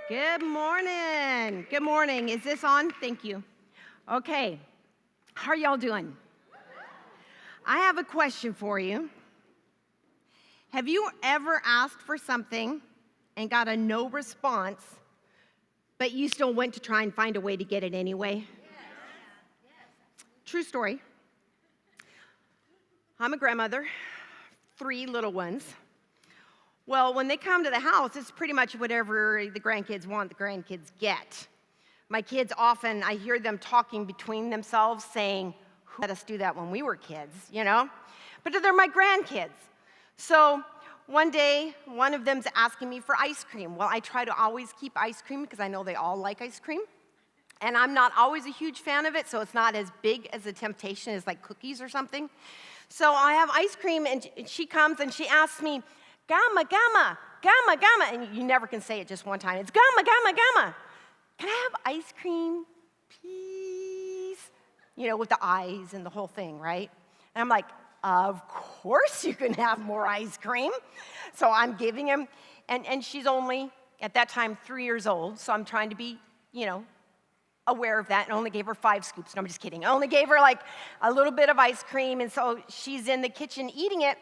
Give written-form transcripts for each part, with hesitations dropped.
Good morning. Good morning. Is this on? Thank you. Okay. How are y'all doing? I have a question for you. Have you ever asked for something and got a no response, but you still went to try and find a way to get it anyway? True story. I'm a grandmother, 3 little ones. Well, when they come to the house, it's pretty much whatever the grandkids want, the grandkids get. My kids often, I hear them talking between themselves saying, who let us do that when we were kids, you know? But they're my grandkids. So one day, one of them's asking me for ice cream. Well, I try to always keep ice cream because I know they all like ice cream. And I'm not always a huge fan of it, so it's not as big as a temptation as like cookies or something. So I have ice cream, and she comes and she asks me, Gamma, gamma, gamma, gamma. And you never can say it just one time. It's gamma, gamma, gamma. Can I have ice cream, please? You know, with the eyes and the whole thing, right? And I'm like, of course you can have more ice cream. So I'm giving him, and she's only, at that time, 3 years old. So I'm trying to be, aware of that, and only gave her 5 scoops. No, I'm just kidding. I only gave her like a little bit of ice cream, and so she's in the kitchen eating it.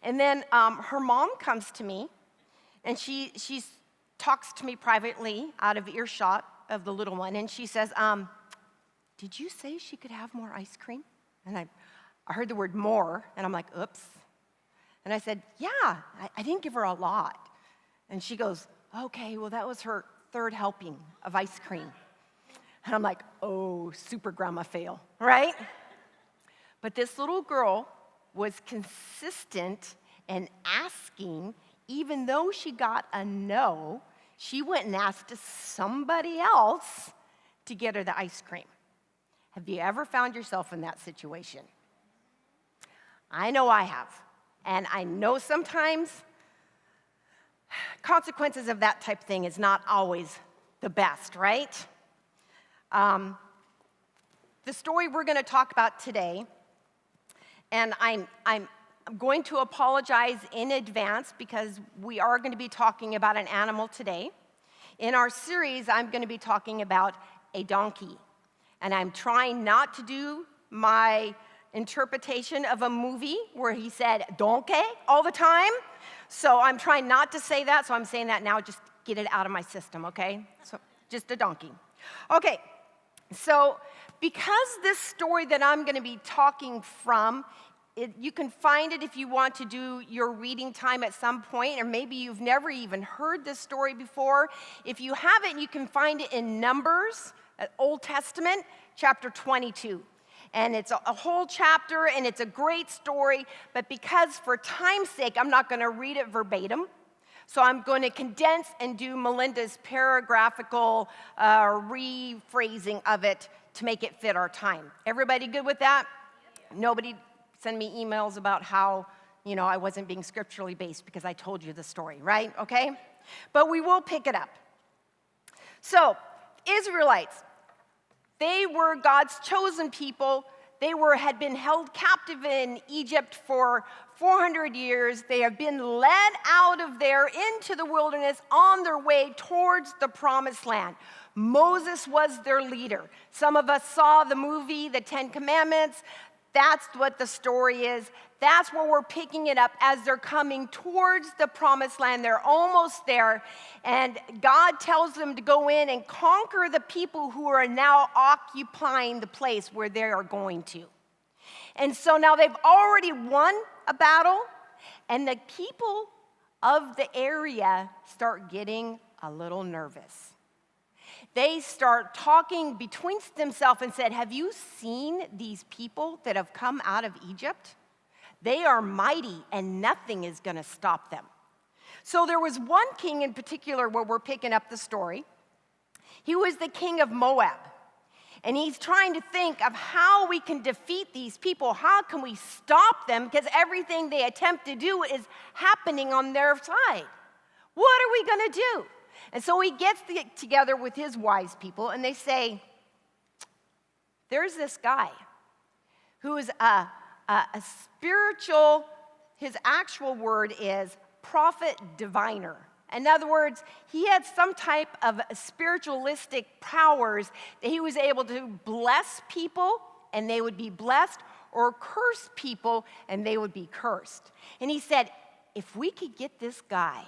And then her mom comes to me, and she talks to me privately out of earshot of the little one, and she says, did you say she could have more ice cream? And I heard the word more, and I'm like, oops. And I said, yeah, I didn't give her a lot. And she goes, okay, well, that was her 3rd helping of ice cream. And I'm like, oh, super grandma fail, right? But this little girl was consistent in asking, even though she got a no, she went and asked somebody else to get her the ice cream. Have you ever found yourself in that situation? I know I have. And I know sometimes consequences of that type of thing is not always the best, right? The story we're going to talk about today, and I'm going to apologize in advance because we are going to be talking about an animal today. In our series, I'm going to be talking about a donkey. And I'm trying not to do my interpretation of a movie where he said donkey all the time. So I'm trying not to say that, so I'm saying that now, just get it out of my system, okay? So just a donkey. Okay, so because this story that I'm going to be talking from, you can find it if you want to do your reading time at some point, or maybe you've never even heard this story before. If you haven't, you can find it in Numbers, Old Testament, chapter 22. And it's a whole chapter, and it's a great story, but because for time's sake, I'm not going to read it verbatim. So I'm going to condense and do Melinda's paragraphical rephrasing of it to make it fit our time. Everybody good with that? Nobody send me emails about how, I wasn't being scripturally based because I told you the story, right? Okay? But we will pick it up. So, Israelites, they were God's chosen people. They had been held captive in Egypt for 400 years. They have been led out of there into the wilderness on their way towards the promised land. Moses was their leader. Some of us saw the movie, The 10 Commandments. That's what the story is. That's where we're picking it up as they're coming towards the promised land. They're almost there. And God tells them to go in and conquer the people who are now occupying the place where they are going to. And so now they've already won a battle, and the people of the area start getting a little nervous. They start talking between themselves and said, have you seen these people that have come out of Egypt? They are mighty, and nothing is going to stop them. So there was one king in particular where we're picking up the story. He was the king of Moab. And he's trying to think of how we can defeat these people. How can we stop them? Because everything they attempt to do is happening on their side. What are we going to do? And so he gets together with his wise people, and they say, there's this guy who is a spiritual, his actual word is prophet diviner. In other words, he had some type of spiritualistic powers that he was able to bless people and they would be blessed, or curse people and they would be cursed. And he said, if we could get this guy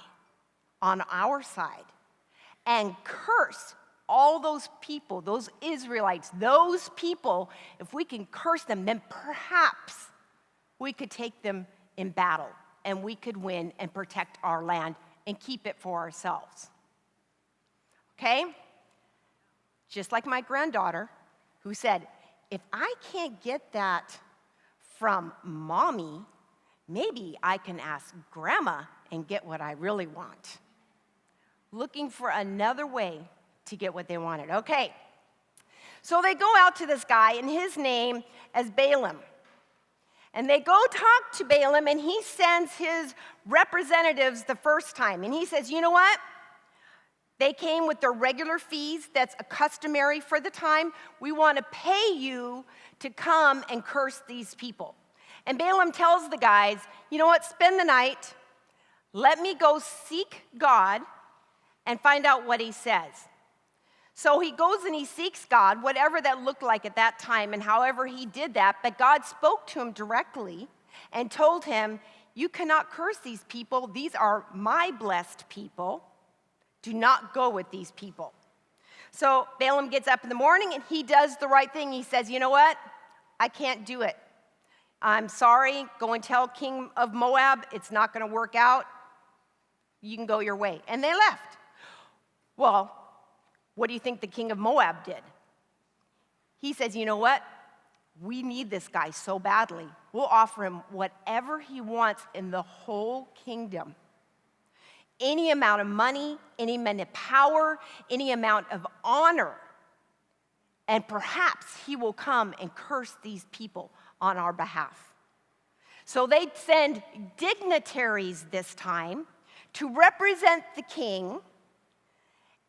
on our side and curse all those people, those Israelites, those people, if we can curse them, then perhaps we could take them in battle and we could win and protect our land and keep it for ourselves. Okay? Just like my granddaughter who said, if I can't get that from mommy, maybe I can ask grandma and get what I really want. Looking for another way to get what they wanted. Okay. So they go out to this guy, and his name is Balaam. And they go talk to Balaam, and he sends his representatives the first time. And he says, you know what? They came with their regular fees that's customary for the time. We want to pay you to come and curse these people. And Balaam tells the guys, you know what? Spend the night. Let me go seek God and find out what he says. So he goes and he seeks God, whatever that looked like at that time and however he did that. But God spoke to him directly and told him, you cannot curse these people. These are my blessed people. Do not go with these people. So Balaam gets up in the morning and he does the right thing. He says, you know what? I can't do it. I'm sorry. Go and tell King of Moab it's not going to work out. You can go your way. And they left. Well, what do you think the king of Moab did? He says, you know what? We need this guy so badly. We'll offer him whatever he wants in the whole kingdom. Any amount of money, any amount of power, any amount of honor. And perhaps he will come and curse these people on our behalf. So they send dignitaries this time to represent the king.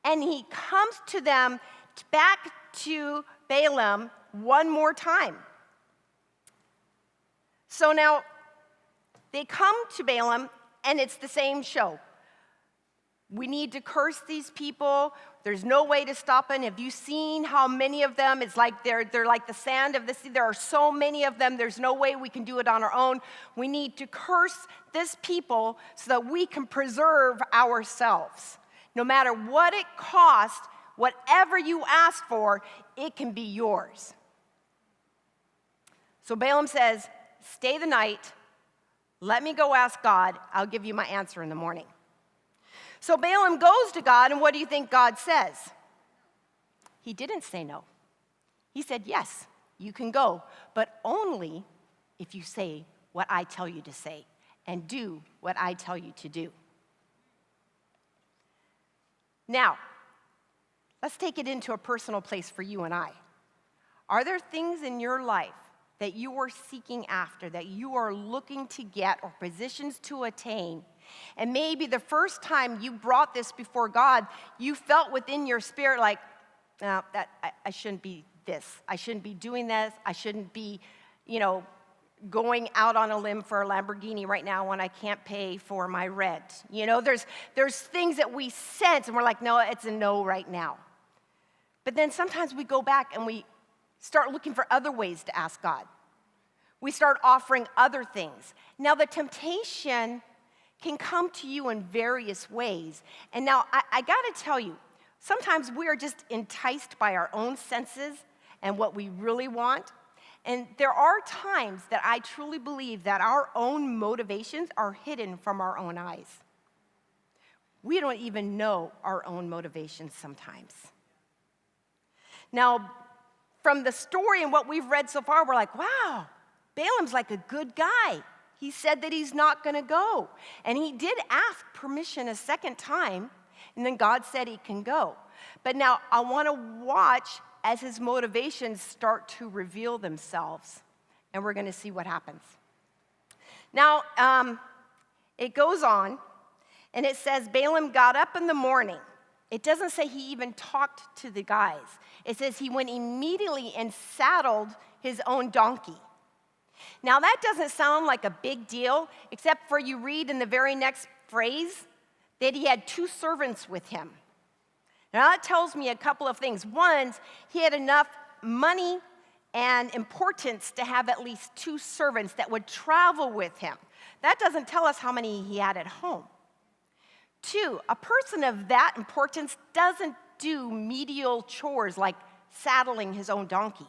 And he comes to them back to Balaam one more time. So now they come to Balaam, and it's the same show. We need to curse these people. There's no way to stop them. Have you seen how many of them? It's like they're like the sand of the sea. There are so many of them. There's no way we can do it on our own. We need to curse this people so that we can preserve ourselves. No matter what it costs, whatever you ask for, it can be yours. So Balaam says, stay the night. Let me go ask God. I'll give you my answer in the morning. So Balaam goes to God, and what do you think God says? He didn't say no. He said, yes, you can go, but only if you say what I tell you to say and do what I tell you to do. Now, let's take it into a personal place for you and I. Are there things in your life that you are seeking after, that you are looking to get or positions to attain? And maybe the first time you brought this before God, you felt within your spirit like, no, I shouldn't be this. I shouldn't be doing this. I shouldn't be, going out on a limb for a Lamborghini right now when I can't pay for my rent. There's things that we sense and we're like, no, it's a no right now. But then sometimes we go back and we start looking for other ways to ask God. We start offering other things. Now the temptation can come to you in various ways. And now I got to tell you, sometimes we are just enticed by our own senses and what we really want. And there are times that I truly believe that our own motivations are hidden from our own eyes. We don't even know our own motivations sometimes. Now, from the story and what we've read so far, we're like, wow, Balaam's like a good guy. He said that he's not going to go. And he did ask permission a second time, and then God said he can go. But now I want to watch as his motivations start to reveal themselves, and we're going to see what happens. Now, it goes on, and it says Balaam got up in the morning. It doesn't say he even talked to the guys. It says he went immediately and saddled his own donkey. Now, that doesn't sound like a big deal, except for you read in the very next phrase, that he had 2 servants with him. Now that tells me a couple of things. One, he had enough money and importance to have at least 2 servants that would travel with him. That doesn't tell us how many he had at home. 2, a person of that importance doesn't do menial chores like saddling his own donkey.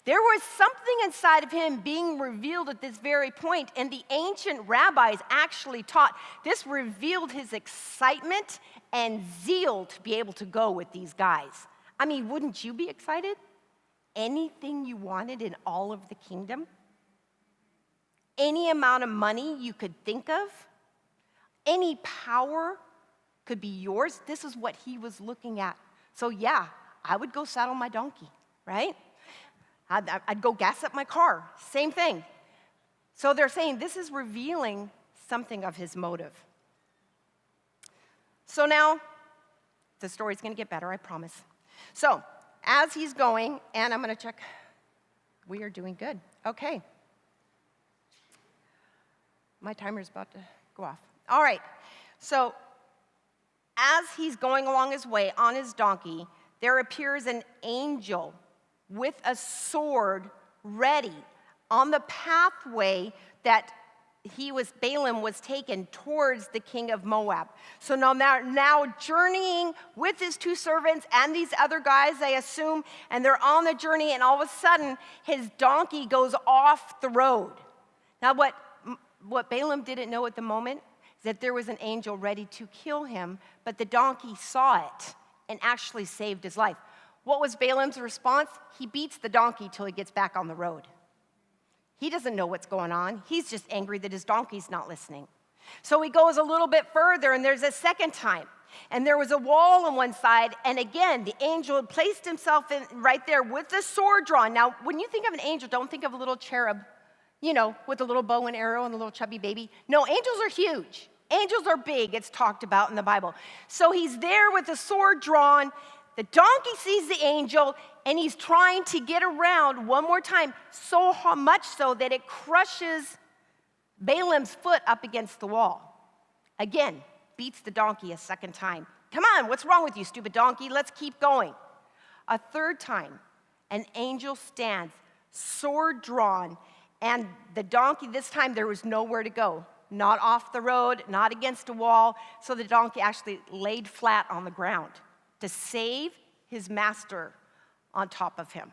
There was something inside of him being revealed at this very point, and the ancient rabbis actually taught this revealed his excitement and zeal to be able to go with these guys. I mean, wouldn't you be excited? Anything you wanted in all of the kingdom? Any amount of money you could think of? Any power could be yours? This is what he was looking at. So yeah, I would go saddle my donkey, right? I'd go gas up my car, same thing. So they're saying this is revealing something of his motive. So now, the story's gonna get better, I promise. So, as he's going, and I'm gonna check, we are doing good, okay. My timer's about to go off. All right, so as he's going along his way on his donkey, there appears an angel with a sword ready on the pathway that Balaam was taken towards the king of Moab. So now journeying with his 2 servants and these other guys, I assume, and they're on the journey, and all of a sudden, his donkey goes off the road. Now, what Balaam didn't know at the moment is that there was an angel ready to kill him, but the donkey saw it and actually saved his life. What was Balaam's response? He beats the donkey till he gets back on the road. He doesn't know what's going on. He's just angry that his donkey's not listening. So he goes a little bit further, and there's a second time. And there was a wall on one side, and again, the angel had placed himself in right there with the sword drawn. Now, when you think of an angel, don't think of a little cherub, with a little bow and arrow and a little chubby baby. No, angels are huge. Angels are big. It's talked about in the Bible. So he's there with the sword drawn. The donkey sees the angel, and he's trying to get around one more time, so much so that it crushes Balaam's foot up against the wall. Again, beats the donkey a second time. Come on, what's wrong with you, stupid donkey? Let's keep going. A third time, an angel stands, sword drawn, and the donkey, this time there was nowhere to go. Not off the road, not against a wall, so the donkey actually laid flat on the ground to save his master on top of him.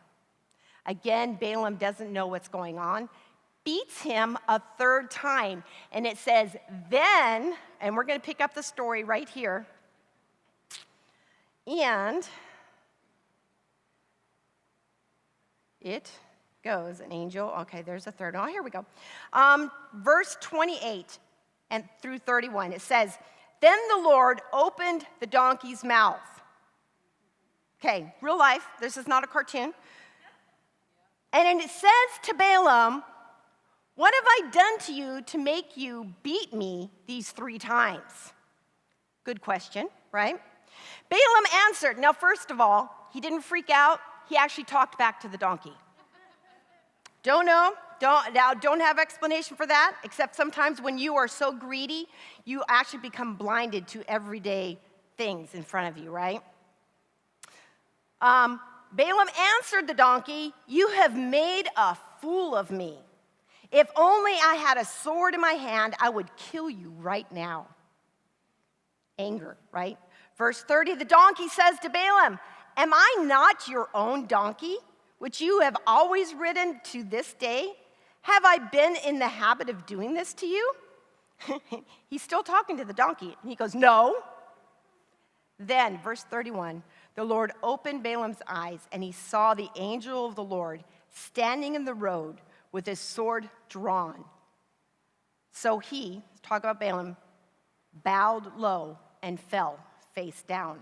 Again, Balaam doesn't know what's going on, beats him a third time, and it says, then, and we're going to pick up the story right here, and it goes, an angel, okay, there's a third, oh, here we go. Verse 28 and through 31, it says, then the Lord opened the donkey's mouth. Okay, real life, this is not a cartoon. And it says to Balaam, what have I done to you to make you beat me these 3 times? Good question, right? Balaam answered. Now, first of all, he didn't freak out. He actually talked back to the donkey. Don't know, don't have explanation for that, except sometimes when you are so greedy, you actually become blinded to everyday things in front of you, right? Balaam answered the donkey, you have made a fool of me. If only I had a sword in my hand, I would kill you right now. Anger, right? Verse 30, the donkey says to Balaam, am I not your own donkey, which you have always ridden to this day? Have I been in the habit of doing this to you? He's still talking to the donkey, and he goes, no. Then, verse 31, the Lord opened Balaam's eyes, and he saw the angel of the Lord standing in the road with his sword drawn. So he, talk about Balaam, bowed low and fell face down.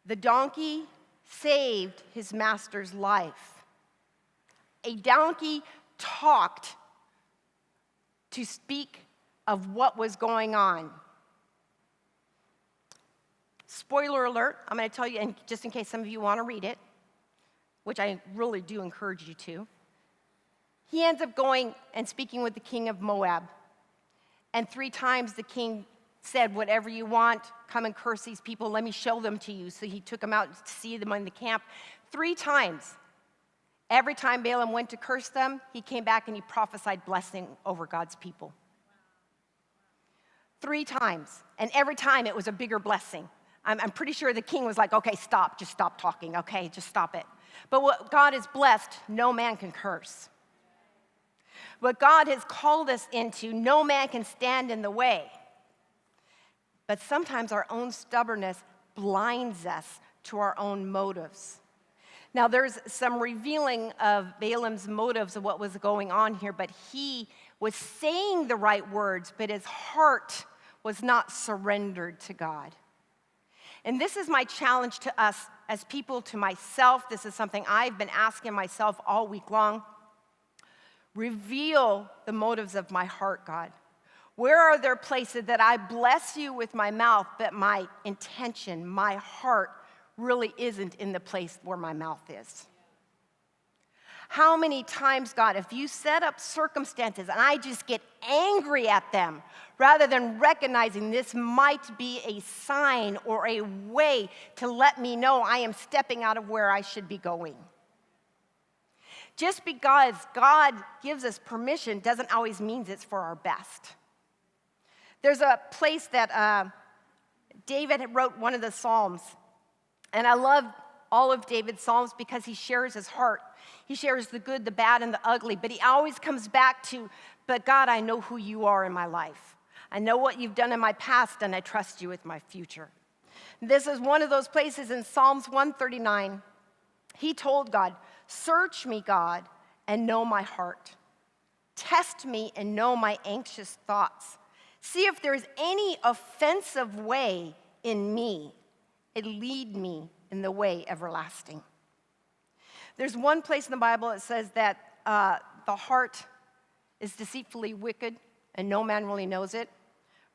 The donkey saved his master's life. A donkey talked to speak of what was going on. Spoiler alert, I'm going to tell you, and just in case some of you want to read it, which I really do encourage you to, He ends up going and speaking with the king of Moab. And 3 times the king said, whatever you want, come and curse these people. Let me show them to you. So he took them out to see them in the camp 3 times. Every time Balaam went to curse them, he came back and he prophesied blessing over God's people. 3 times. And every time it was a bigger blessing. I'm pretty sure the king was like, okay, stop. Just stop talking. Okay, just stop it. But what God has blessed, no man can curse. What God has called us into, no man can stand in the way. But sometimes our own stubbornness blinds us to our own motives. Now, there's some revealing of Balaam's motives of what was going on here, but he was saying the right words, but his heart was not surrendered to God. And this is my challenge to us as people, to myself. This is something I've been asking myself all week long. Reveal the motives of my heart, God. Where are there places that I bless you with my mouth, but my intention, my heart, really isn't in the place where my mouth is? How many times, God, if you set up circumstances and I just get angry at them, rather than recognizing this might be a sign or a way to let me know I am stepping out of where I should be going. Just because God gives us permission doesn't always mean it's for our best. There's a place that David wrote one of the Psalms, and I love all of David's Psalms because he shares his heart. He shares the good, the bad, and the ugly, but he always comes back to, but God, I know who you are in my life. I know what you've done in my past, and I trust you with my future. This is one of those places in Psalms 139. He told God, search me, God, and know my heart. Test me and know my anxious thoughts. See if there's any offensive way in me, and lead me in the way everlasting. There's one place in the Bible that says that the heart is deceitfully wicked and no man really knows it,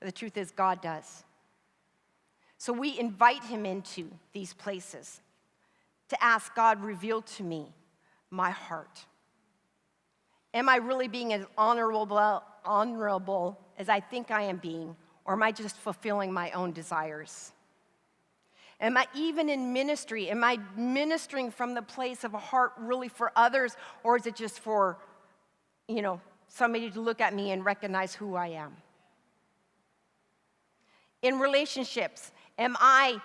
but the truth is God does. So we invite him into these places to ask God, reveal to me my heart. Am I really being as honorable as I think I am being, or am I just fulfilling my own desires? Am I even in ministry? Am I ministering from the place of a heart really for others, or is it just for, somebody to look at me and recognize who I am? In relationships, am I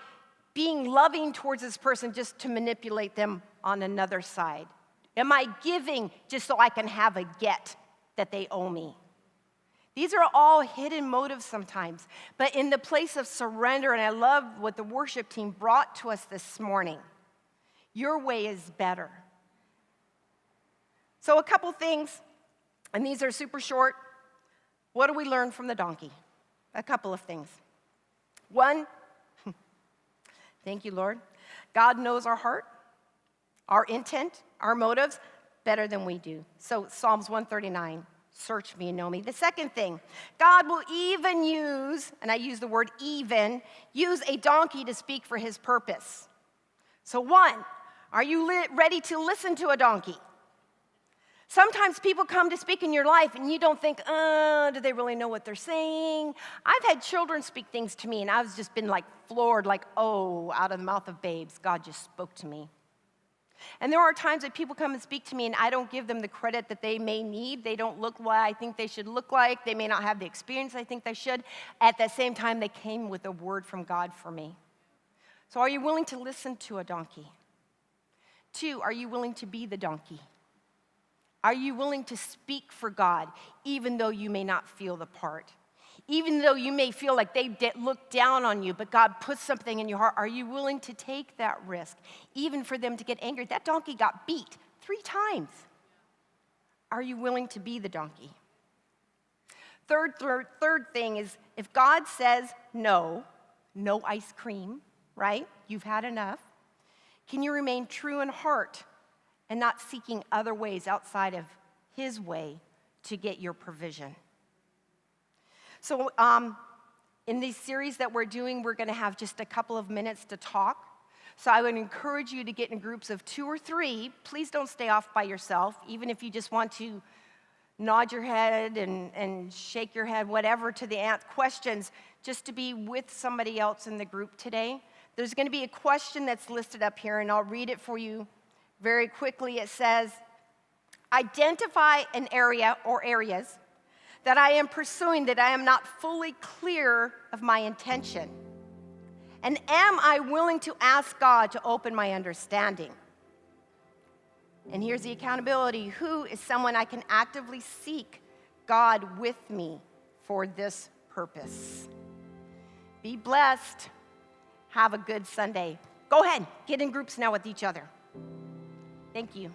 being loving towards this person just to manipulate them on another side? Am I giving just so I can have a get that they owe me? These are all hidden motives sometimes, but in the place of surrender, and I love what the worship team brought to us this morning, your way is better. So a couple things, and these are super short. What do we learn from the donkey? A couple of things. One, thank you, Lord. God knows our heart, our intent, our motives better than we do. So Psalms 139. Search me and know me. The second thing, God will even use, and I use the word even, use a donkey to speak for his purpose. So one, are you ready to listen to a donkey? Sometimes people come to speak in your life and you don't think, do they really know what they're saying? I've had children speak things to me and I've just been like floored, like, oh, out of the mouth of babes, God just spoke to me. And there are times that people come and speak to me and I don't give them the credit that they may need. They don't look what I think they should look like. They may not have the experience I think they should. At the same time, they came with a word from God for me. So are you willing to listen to a donkey? 2, are you willing to be the donkey? Are you willing to speak for God even though you may not feel the part? Even though you may feel like they look down on you, but God puts something in your heart, are you willing to take that risk, even for them to get angry? That donkey got beat 3 times. Are you willing to be the donkey? Third thing is, if God says no ice cream, right? You've had enough. Can you remain true in heart and not seeking other ways outside of his way to get your provision? So in this series that we're doing, we're going to have just a couple of minutes to talk. So I would encourage you to get in groups of 2 or 3. Please don't stay off by yourself, even if you just want to nod your head and shake your head, whatever, to the questions, just to be with somebody else in the group today. There's going to be a question that's listed up here, and I'll read it for you very quickly. It says, identify an area or areas that I am pursuing that I am not fully clear of my intention. And am I willing to ask God to open my understanding? And here's the accountability. Who is someone I can actively seek God with me for this purpose? Be blessed. Have a good Sunday. Go ahead, get in groups now with each other. Thank you.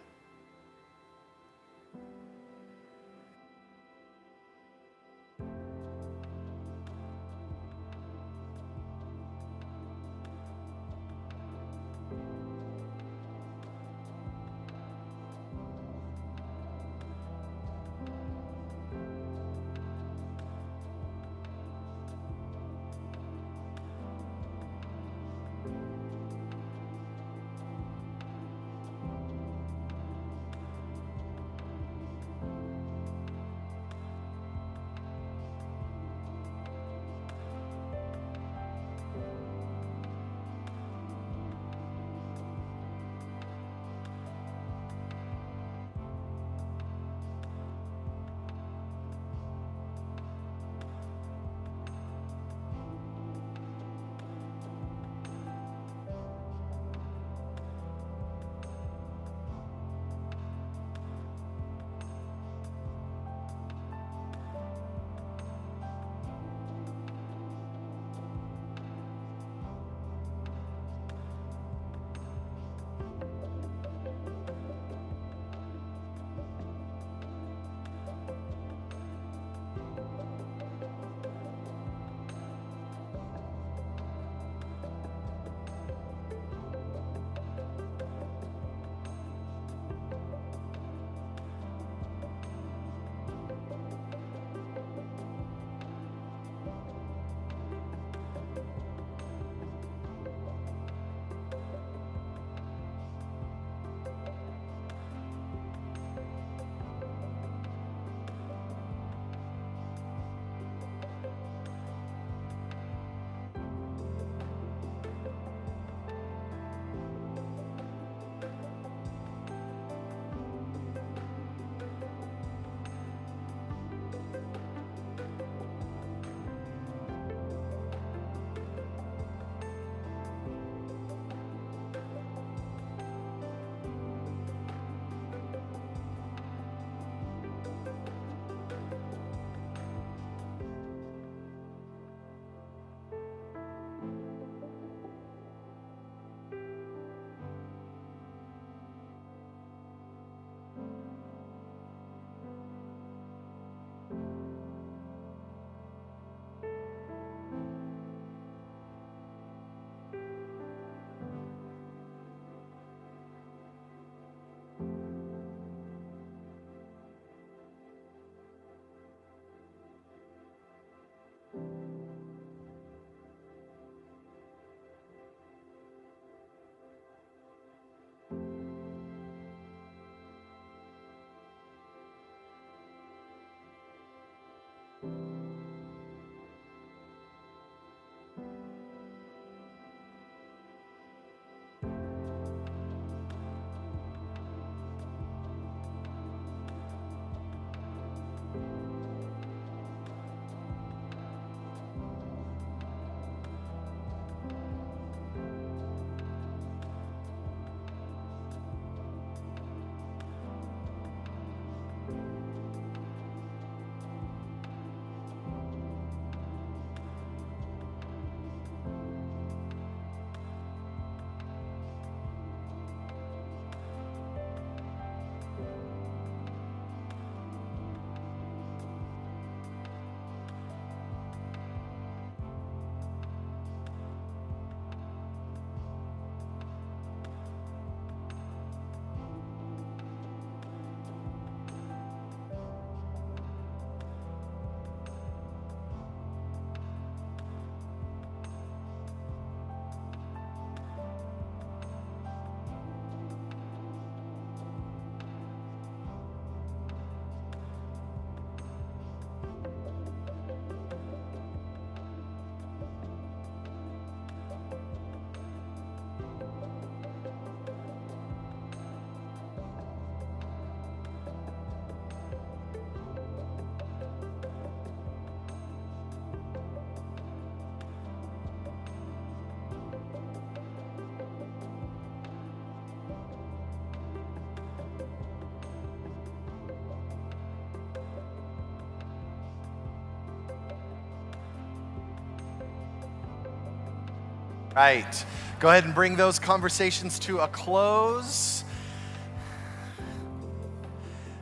Right. Go ahead and bring those conversations to a close.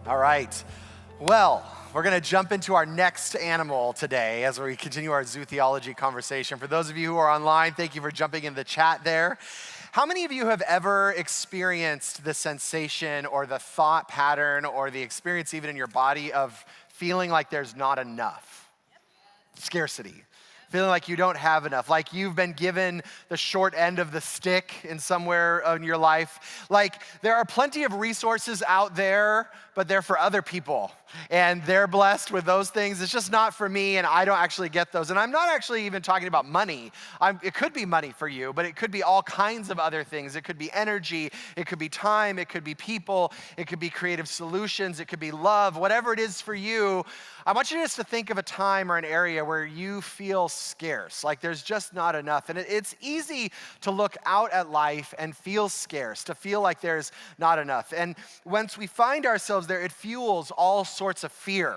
All right. Well, we're going to jump into our next animal today as we continue our zoo theology conversation. For those of you who are online, thank you for jumping in the chat there. How many of you have ever experienced the sensation or the thought pattern or the experience even in your body of feeling like there's not enough? Scarcity. Feeling like you don't have enough, like you've been given the short end of the stick in somewhere in your life. Like there are plenty of resources out there, but they're for other people. And they're blessed with those things. It's just not for me, and I don't actually get those. And I'm not actually even talking about money. It could be money for you, but it could be all kinds of other things. It could be energy, it could be time, it could be people, it could be creative solutions, it could be love, whatever it is for you. I want you just to think of a time or an area where you feel scarce, like there's just not enough. And it's easy to look out at life and feel scarce, to feel like there's not enough. And once we find ourselves there, it fuels all sorts of fear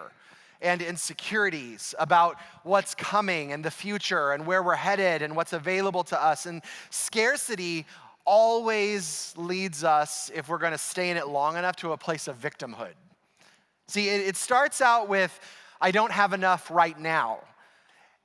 and insecurities about what's coming and the future and where we're headed and what's available to us. And scarcity always leads us, if we're going to stay in it long enough, to a place of victimhood. See, it starts out with, I don't have enough right now.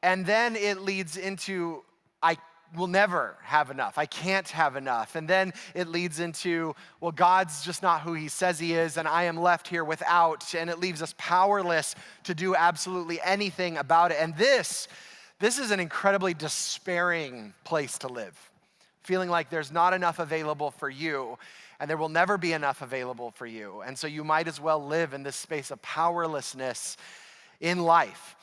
And then it leads into, I will never have enough. I can't have enough. And then it leads into, well, God's just not who he says he is, and I am left here without. And it leaves us powerless to do absolutely anything about it. And this is an incredibly despairing place to live. Feeling like there's not enough available for you, and there will never be enough available for you. And so you might as well live in this space of powerlessness in life.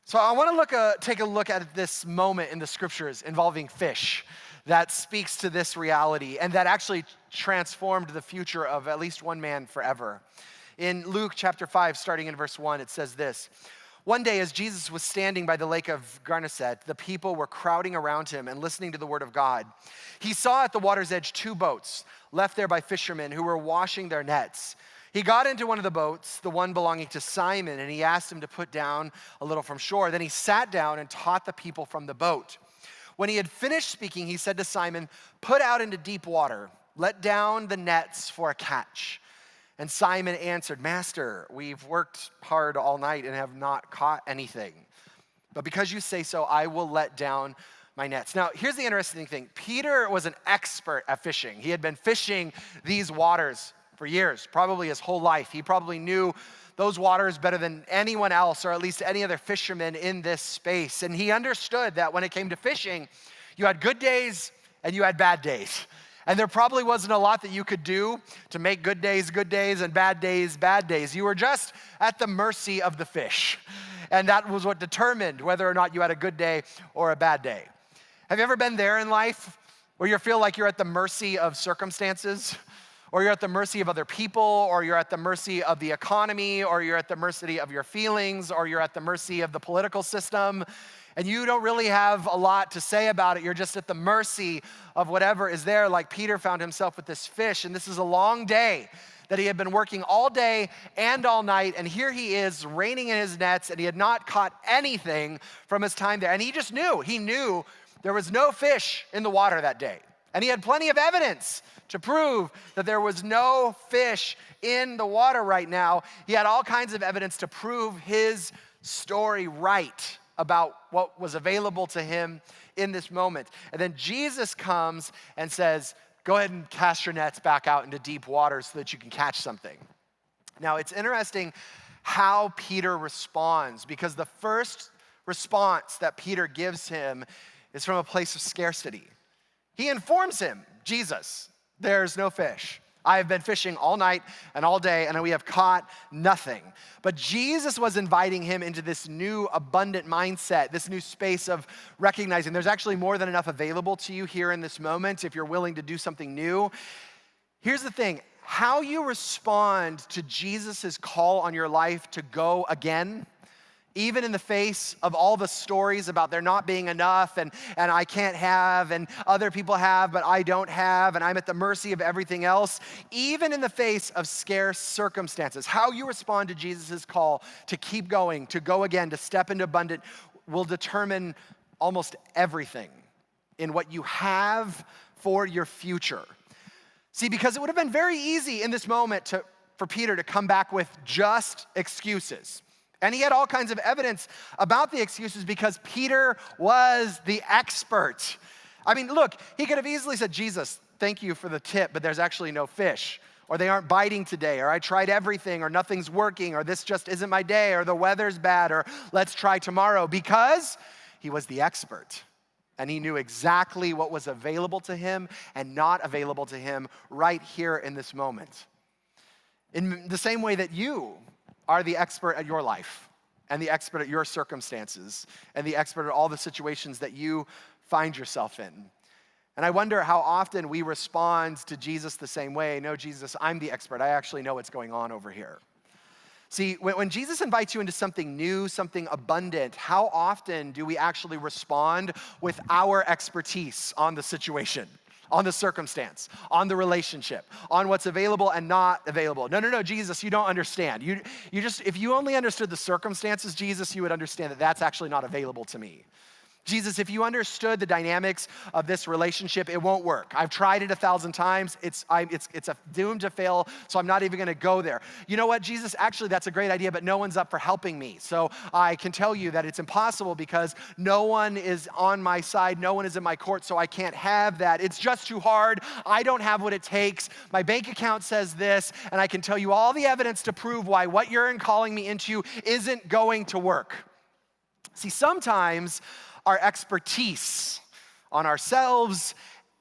So I want to take a look at this moment in the scriptures involving fish that speaks to this reality and that actually transformed the future of at least one man forever. In Luke chapter 5, starting in verse 1, it says this: "One day as Jesus was standing by the lake of Gennesaret, the people were crowding around him and listening to the word of God. He saw at the water's edge 2 boats left there by fishermen who were washing their nets. He got into one of the boats, the one belonging to Simon, and he asked him to put down a little from shore. Then he sat down and taught the people from the boat. When he had finished speaking, he said to Simon, 'Put out into deep water, let down the nets for a catch.' And Simon answered, 'Master, we've worked hard all night and have not caught anything. But because you say so, I will let down my nets.'" Now, here's the interesting thing. Peter was an expert at fishing. He had been fishing these waters for years, probably his whole life. He probably knew those waters better than anyone else, or at least any other fisherman in this space. And he understood that when it came to fishing, you had good days and you had bad days. And there probably wasn't a lot that you could do to make good days, and bad days. You were just at the mercy of the fish. And that was what determined whether or not you had a good day or a bad day. Have you ever been there in life where you feel like you're at the mercy of circumstances? Or you're at the mercy of other people, or you're at the mercy of the economy, or you're at the mercy of your feelings, or you're at the mercy of the political system, and you don't really have a lot to say about it. You're just at the mercy of whatever is there, like Peter found himself with this fish. And this is a long day that he had been working all day and all night, and here he is reining in his nets, and he had not caught anything from his time there. And he just knew there was no fish in the water that day. And he had plenty of evidence to prove that there was no fish in the water right now. He had all kinds of evidence to prove his story right about what was available to him in this moment. And then Jesus comes and says, "Go ahead and cast your nets back out into deep water so that you can catch something." Now, it's interesting how Peter responds, because the first response that Peter gives him is from a place of scarcity. He informs him, Jesus, "There's no fish. I have been fishing all night and all day, and we have caught nothing." But Jesus was inviting him into this new abundant mindset, this new space of recognizing there's actually more than enough available to you here in this moment if you're willing to do something new. Here's the thing. How you respond to Jesus' call on your life to go again, even in the face of all the stories about there not being enough and I can't have and other people have but I don't have and I'm at the mercy of everything else, even in the face of scarce circumstances, how you respond to Jesus' call to keep going, to go again, to step into abundant will determine almost everything in what you have for your future. See, because it would have been very easy in this moment for Peter to come back with just excuses. And he had all kinds of evidence about the excuses because Peter was the expert. I mean, look, he could have easily said, Jesus, thank you for the tip, but there's actually no fish. Or they aren't biting today, or I tried everything, or nothing's working, or this just isn't my day, or the weather's bad, or let's try tomorrow. Because he was the expert. And he knew exactly what was available to him and not available to him right here in this moment. In the same way that you are the expert at your life, and the expert at your circumstances, and the expert at all the situations that you find yourself in. And I wonder how often we respond to Jesus the same way. No, Jesus, I'm the expert. I actually know what's going on over here. See, when Jesus invites you into something new, something abundant, how often do we actually respond with our expertise on the situation, on the circumstance, on the relationship, on what's available and not available? No, Jesus, you don't understand. If you only understood the circumstances, Jesus, you would understand that that's actually not available to me. Jesus, if you understood the dynamics of this relationship, it won't work. I've tried it 1,000 times. It's a doomed to fail, so I'm not even gonna go there. You know what, Jesus, actually that's a great idea, but no one's up for helping me. So I can tell you that it's impossible because no one is on my side, no one is in my court, so I can't have that. It's just too hard. I don't have what it takes. My bank account says this, and I can tell you all the evidence to prove why what you're calling me into isn't going to work. See, sometimes our expertise on ourselves,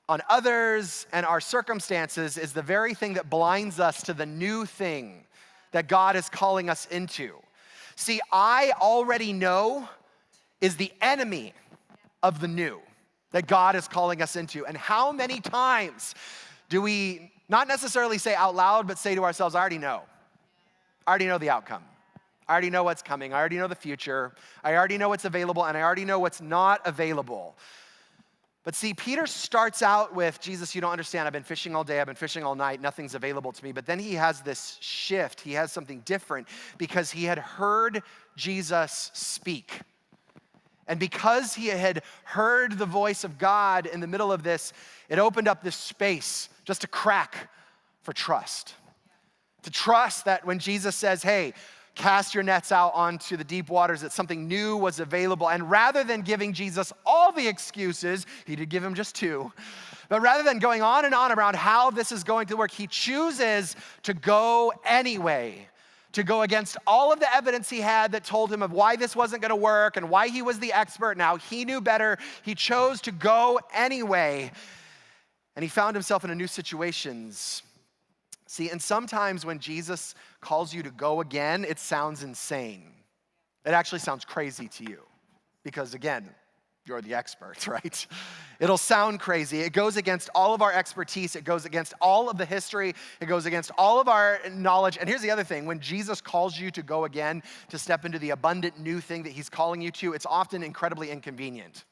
on others, and our circumstances is the very thing that blinds us to the new thing that God is calling us into. See, I already know is the enemy of the new that God is calling us into. And how many times do we not necessarily say out loud, but say to ourselves, I already know. I already know the outcome. I already know what's coming. I already know the future. I already know what's available, and I already know what's not available. But see, Peter starts out with, Jesus, you don't understand. I've been fishing all day. I've been fishing all night. Nothing's available to me. But then he has this shift. He has something different because he had heard Jesus speak. And because he had heard the voice of God in the middle of this, it opened up this space, just a crack for trust. To trust that when Jesus says, hey, cast your nets out onto the deep waters, that something new was available. And rather than giving Jesus all the excuses, he did give him just 2, but rather than going on and on around how this is going to work, he chooses to go anyway, to go against all of the evidence he had that told him of why this wasn't gonna work and why he was the expert. Now he knew better. He chose to go anyway, and he found himself in a new situations. See, and sometimes when Jesus calls you to go again, it sounds insane. It actually sounds crazy to you because, again, you're the expert, right? It'll sound crazy. It goes against all of our expertise. It goes against all of the history. It goes against all of our knowledge. And here's the other thing. When Jesus calls you to go again, to step into the abundant new thing that he's calling you to, it's often incredibly inconvenient.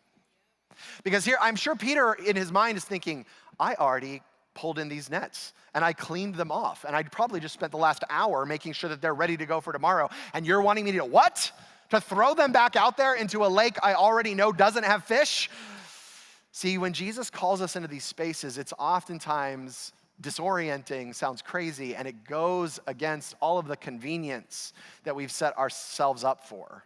Because here, I'm sure Peter in his mind is thinking, I already pulled in these nets and I cleaned them off. And I'd probably just spent the last hour making sure that they're ready to go for tomorrow. And you're wanting me to what? To throw them back out there into a lake I already know doesn't have fish? See, when Jesus calls us into these spaces, it's oftentimes disorienting, sounds crazy, and it goes against all of the convenience that we've set ourselves up for.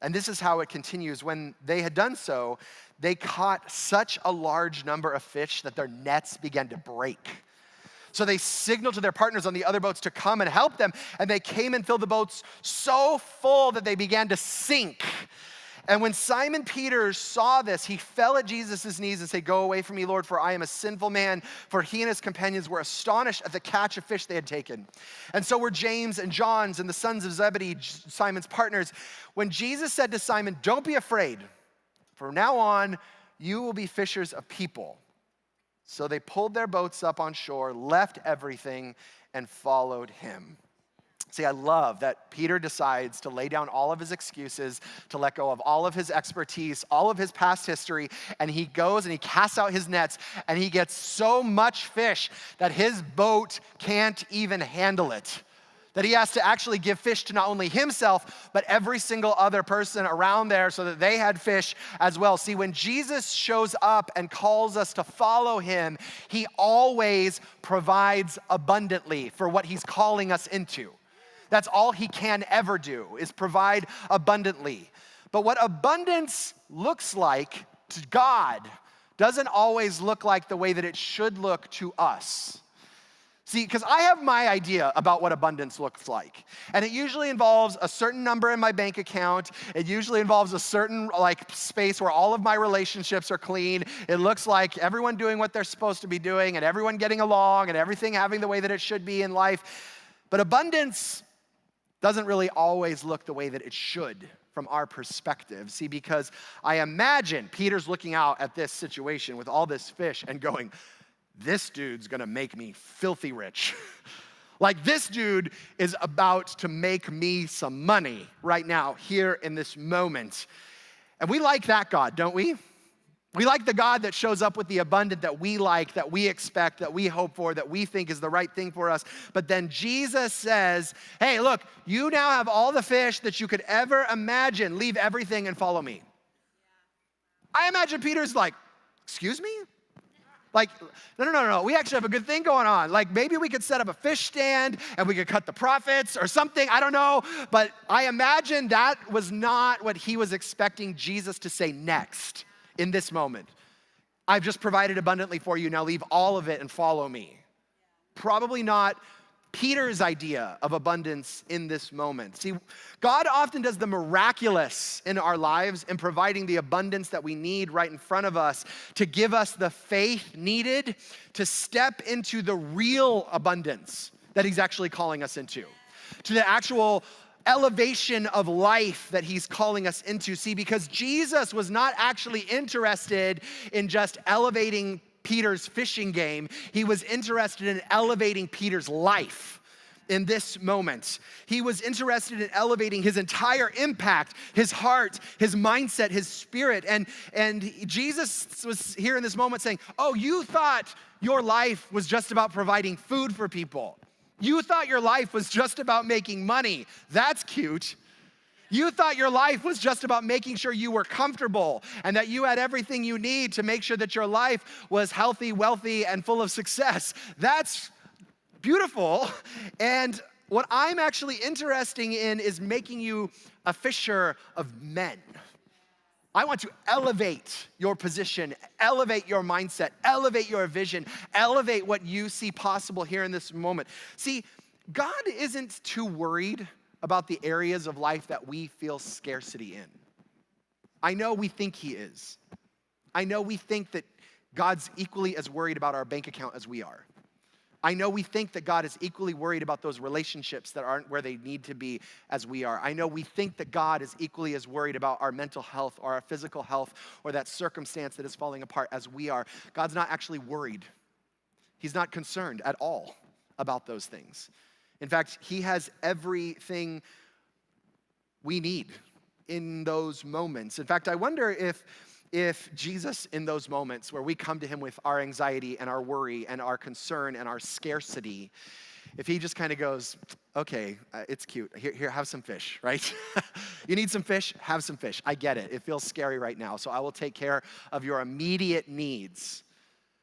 And this is how it continues. When they had done so, they caught such a large number of fish that their nets began to break. So they signaled to their partners on the other boats to come and help them, and they came and filled the boats so full that they began to sink. And when Simon Peter saw this, he fell at Jesus' knees and said, "Go away from me, Lord, for I am a sinful man." For he and his companions were astonished at the catch of fish they had taken. And so were James and John and the sons of Zebedee, Simon's partners. When Jesus said to Simon, "Don't be afraid. From now on, you will be fishers of people." So they pulled their boats up on shore, left everything, and followed him. See, I love that Peter decides to lay down all of his excuses, to let go of all of his expertise, all of his past history, and he goes and he casts out his nets, and he gets so much fish that his boat can't even handle it. that he has to actually give fish to not only himself, but every single other person around there so that they had fish as well. See, when Jesus shows up and calls us to follow him, he always provides abundantly for what he's calling us into. That's all he can ever do, is provide abundantly. But what abundance looks like to God doesn't always look like the way that it should look to us. See, because I have my idea about what abundance looks like. And it usually involves a certain number in my bank account. It usually involves a certain space where all of my relationships are clean. It looks like everyone doing what they're supposed to be doing and everyone getting along and everything having the way that it should be in life. But abundance doesn't really always look the way that it should from our perspective. See, because I imagine Peter's looking out at this situation with all this fish and going, this dude's gonna make me filthy rich. Like, this dude is about to make me some money right now, here in this moment. And we like that God, don't we? We like the God that shows up with the abundant that we like, that we expect, that we hope for, that we think is the right thing for us. But then Jesus says, hey, look, you now have all the fish that you could ever imagine. Leave everything and follow me. I imagine Peter's like, excuse me? Like, no. We actually have a good thing going on. Like, maybe we could set up a fish stand and we could cut the profits or something. I don't know. But I imagine that was not what he was expecting Jesus to say next in this moment. I've just provided abundantly for you. Now leave all of it and follow me. Probably not Peter's idea of abundance in this moment. See, God often does the miraculous in our lives in providing the abundance that we need right in front of us to give us the faith needed to step into the real abundance that he's actually calling us into, to the actual elevation of life that he's calling us into. See, because Jesus was not actually interested in just elevating Peter's fishing game. He was interested in elevating Peter's life in this moment. He was interested in elevating his entire impact, his heart, his mindset, his spirit. And Jesus was here in this moment saying, oh, you thought your life was just about providing food for people. You thought your life was just about making money. That's cute. You thought your life was just about making sure you were comfortable and that you had everything you need to make sure that your life was healthy, wealthy, and full of success. That's beautiful. And what I'm actually interested in is making you a fisher of men. I want to elevate your position, elevate your mindset, elevate your vision, elevate what you see possible here in this moment. See, God isn't too worried about the areas of life that we feel scarcity in. I know we think he is. I know we think that God's equally as worried about our bank account as we are. I know we think that God is equally worried about those relationships that aren't where they need to be as we are. I know we think that God is equally as worried about our mental health or our physical health or that circumstance that is falling apart as we are. God's not actually worried. He's not concerned at all about those things. In fact, he has everything we need in those moments. In fact, I wonder if Jesus in those moments where we come to him with our anxiety and our worry and our concern and our scarcity, if he just kind of goes, okay, it's cute. Here, have some fish, right? You need some fish? Have some fish. I get it. It feels scary right now, so I will take care of your immediate needs.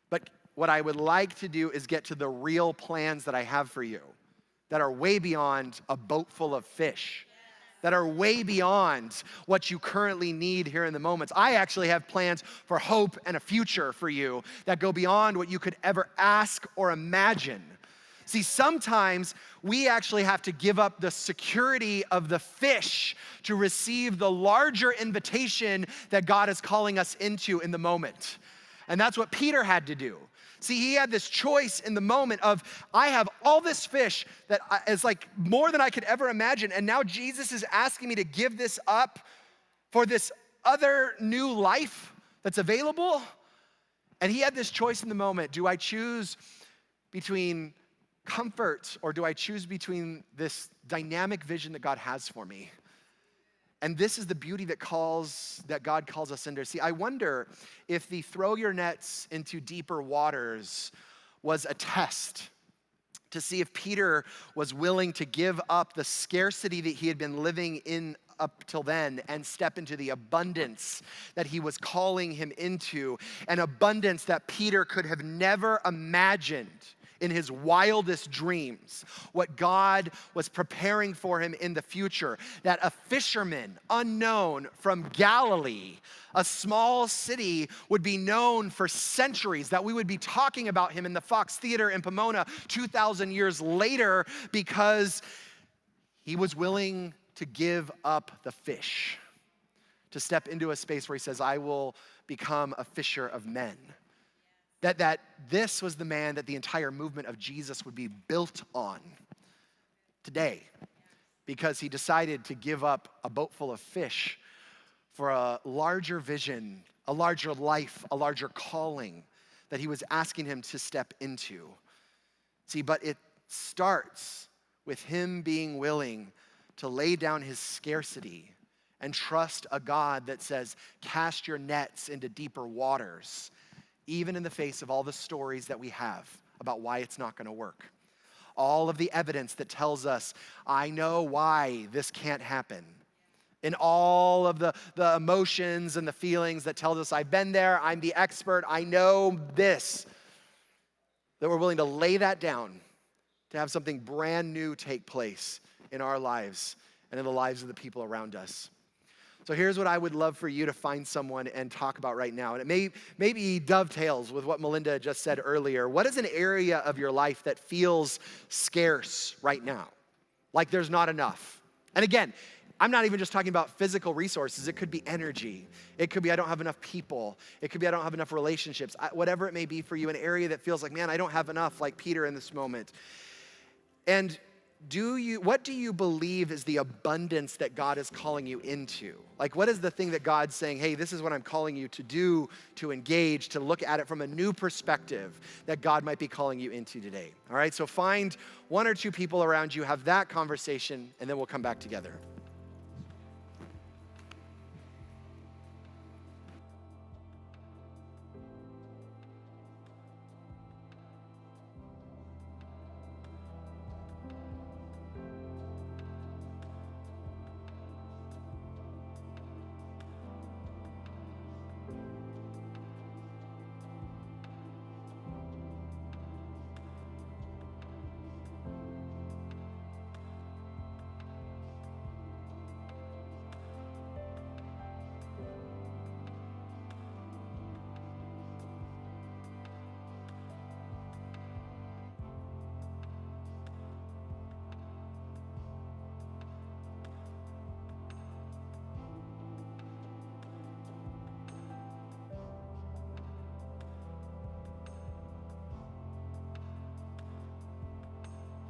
But what I would like to do is get to the real plans that I have for you that are way beyond a boat full of fish, that are way beyond what you currently need here in the moments. I actually have plans for hope and a future for you that go beyond what you could ever ask or imagine. See, sometimes we actually have to give up the security of the fish to receive the larger invitation that God is calling us into in the moment. And that's what Peter had to do. See, he had this choice in the moment of, I have all this fish that is like more than I could ever imagine. And now Jesus is asking me to give this up for this other new life that's available. And he had this choice in the moment. Do I choose between comfort or do I choose between this dynamic vision that God has for me? And this is the beauty that God calls us into. See, I wonder if the throw your nets into deeper waters was a test to see if Peter was willing to give up the scarcity that he had been living in up till then and step into the abundance that he was calling him into, an abundance that Peter could have never imagined in his wildest dreams, what God was preparing for him in the future, that a fisherman unknown from Galilee, a small city, would be known for centuries, that we would be talking about him in the Fox Theater in Pomona 2,000 years later because he was willing to give up the fish, to step into a space where he says, I will become a fisher of men. That this was the man that the entire movement of Jesus would be built on today, because he decided to give up a boat full of fish for a larger vision, a larger life, a larger calling that he was asking him to step into. See, but it starts with him being willing to lay down his scarcity and trust a God that says, cast your nets into deeper waters, even in the face of all the stories that we have about why it's not going to work. All of the evidence that tells us, I know why this can't happen. In all of the emotions and the feelings that tell us, I've been there, I'm the expert, I know this. That we're willing to lay that down to have something brand new take place in our lives and in the lives of the people around us. So here's what I would love for you to find someone and talk about right now. And it maybe dovetails with what Melinda just said earlier. What is an area of your life that feels scarce right now? Like there's not enough. And again, I'm not even just talking about physical resources. It could be energy. It could be I don't have enough people. It could be I don't have enough relationships. Whatever it may be for you, an area that feels like, man, I don't have enough, like Peter in this moment. And what do you believe is the abundance that God is calling you into? Like, what is the thing that God's saying, hey, this is what I'm calling you to do, to engage, to look at it from a new perspective that God might be calling you into today? All right, so find one or two people around you, have that conversation, and then we'll come back together.